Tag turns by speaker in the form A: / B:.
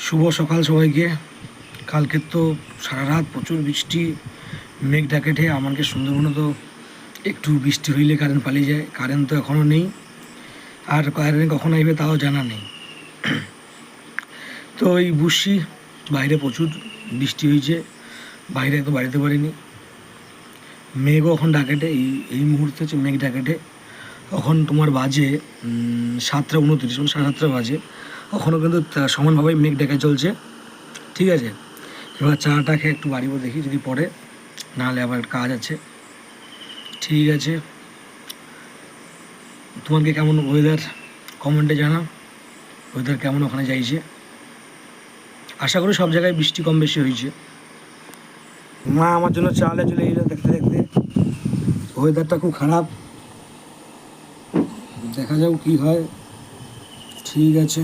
A: শুভ সকাল সবাইকে। কালকের তো সারা রাত প্রচুর বৃষ্টি, মেঘ ডাকেটে। আমাকে সুন্দরবনে তো একটু বৃষ্টি হইলে কারেন্ট পালিয়ে যায়। কারেন্ট তো এখনও নেই, আর কারেন্ট কখন আসবে তাও জানা নেই। তো এই বুঝছি বাইরে প্রচুর বৃষ্টি হয়েছে, বাইরে তো বাড়িতে পারিনি। মেঘও এখন ডাকেটে, এই মুহূর্তে হচ্ছে মেঘ ডাকেটে। এখন তোমার বাজে 7:29, 7:30 বাজে। এখনও কিন্তু সমানভাবেই মেঘ ডেকে চলছে। ঠিক আছে, এবার চাটা খেয়ে একটু বাড়িব, দেখি যদি পড়ে, নাহলে আবার কাজ আছে। ঠিক আছে, তোমাকে কেমন ওয়েদার কমেন্টে জানাও, ওয়েদার কেমন ওখানে যাইছে। আশা করি সব জায়গায় বৃষ্টি কম বেশি হয়েছে। মা আমার জন্য চালে চলে এলো দেখতে দেখতে। ওয়েদারটা খুব খারাপ, দেখা যাক কী হয়। ঠিক আছে।